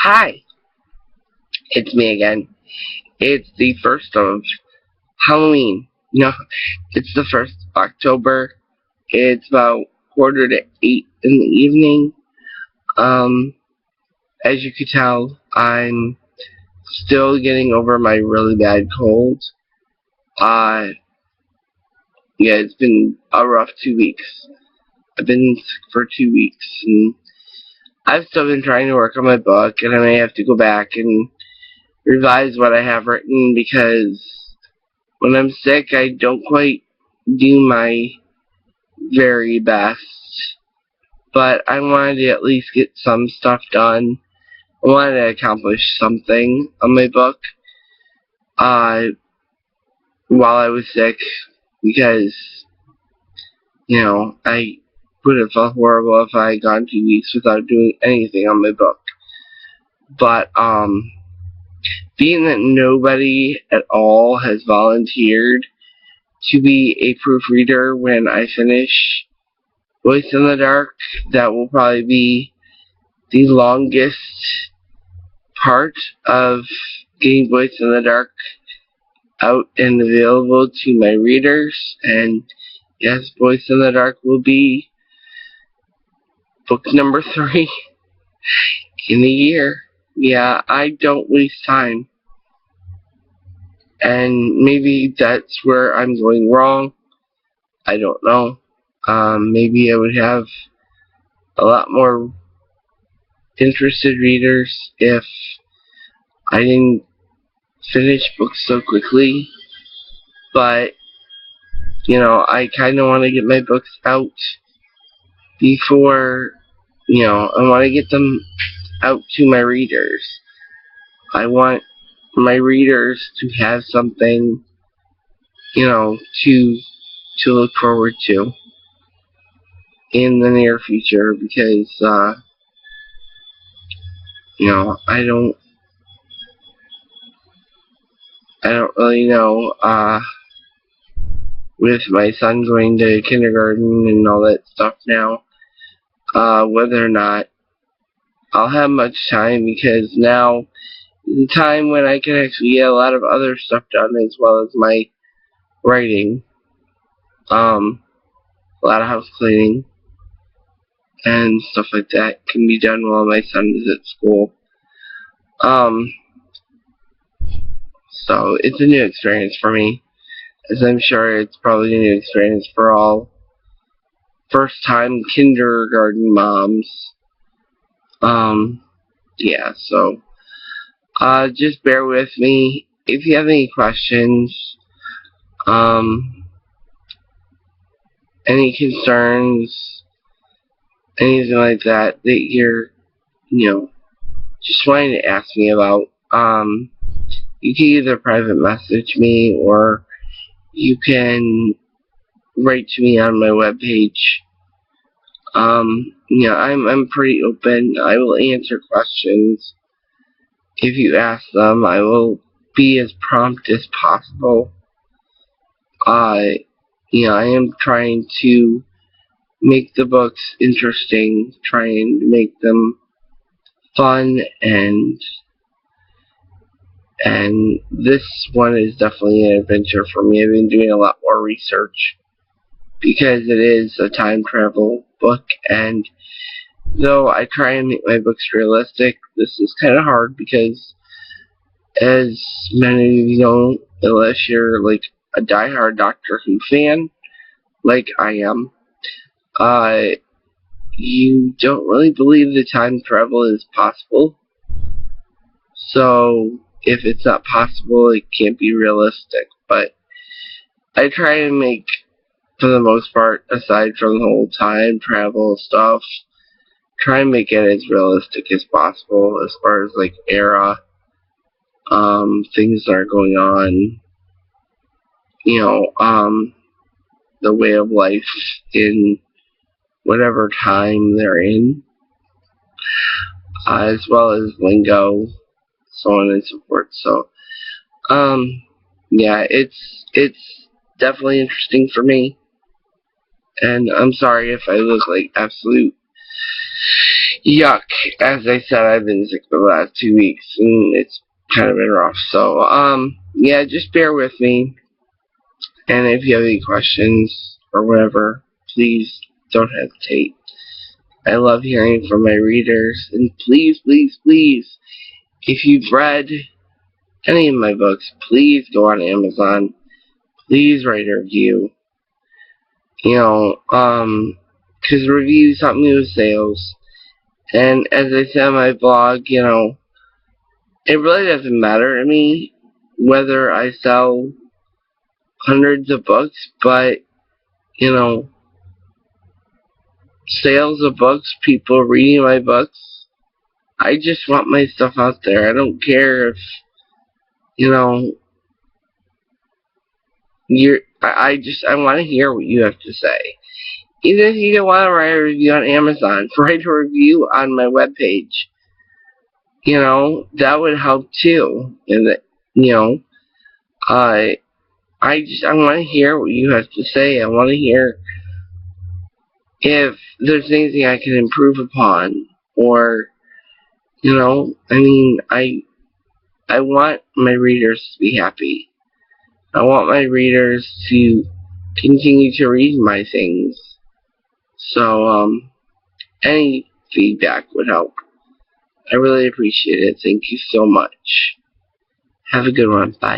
Hi, it's me again. It's the 1st of Halloween. No, it's the 1st of October. It's about quarter to 8 in the evening. Um, as you can tell, I'm still getting over my really bad cold. Uh, yeah, it's been a rough 2 weeks. I've been sick for 2 weeks, and I've still been trying to work on my book, and I may have to go back and revise what I have written because when I'm sick, I don't quite do my very best. But I wanted to at least get some stuff done. I wanted to accomplish something on my book uh, while I was sick because, I would have felt horrible if I had gone 2 weeks without doing anything on my book. But, being that nobody at all has volunteered to be a proofreader when I finish Voice in the Dark, that will probably be the longest part of getting Voice in the Dark out and available to my readers. And yes, Voice in the Dark will be book number 3 in a year. Yeah, I don't waste time. And maybe that's where I'm going wrong. I don't know. Maybe I would have a lot more interested readers if I didn't finish books so quickly. But, I kind of want to get my books out before, I want to get them out to my readers. I want my readers to have something, to look forward to in the near future because, I don't really know, with my son going to kindergarten and all that stuff now, whether or not I'll have much time because now is the time when I can actually get a lot of other stuff done as well as my writing. A lot of house cleaning and stuff like that can be done while my son is at school. So it's a new experience for me, as I'm sure it's probably a new experience for all first-time kindergarten moms. Yeah, so just bear with me. If you have any questions, any concerns, anything like that you're, just wanting to ask me about, you can either private message me or you can write to me on my webpage. I'm pretty open. I will answer questions if you ask them. I will be as prompt as possible. I am trying to make the books interesting, trying to make them fun, and this one is definitely an adventure for me. I've been doing a lot more research because it is a time travel book, and though I try and make my books realistic, this is kind of hard because, as many of you know, unless you're like a diehard Doctor Who fan, like I am, you don't really believe that time travel is possible. So, if it's not possible, it can't be realistic. But I try to make, for the most part, aside from the whole time travel stuff, try and make it as realistic as possible as far as like era, things that are going on, the way of life in whatever time they're in, as well as lingo, so on and so forth. So, yeah, it's definitely interesting for me, and I'm sorry if I look like absolute Yuck. As I said, I've been sick for the last 2 weeks, and it's kind of been rough. So, yeah, just bear with me. And if you have any questions or whatever, please don't hesitate. I love hearing from my readers. And please, please, please, if you've read any of my books, please go on Amazon. Please write a review. Because reviews help me with sales. And as I said on my blog, it really doesn't matter to me whether I sell hundreds of books, but, sales of books, people reading my books, I just want my stuff out there. I don't care if, I want to hear what you have to say. Even if you don't want to write a review on Amazon, write a review on my webpage. That would help too. And I want to hear what you have to say. I want to hear if there's anything I can improve upon, or I want my readers to be happy. I want my readers to continue to read my things. So, any feedback would help. I really appreciate it. Thank you so much. Have a good one. Bye.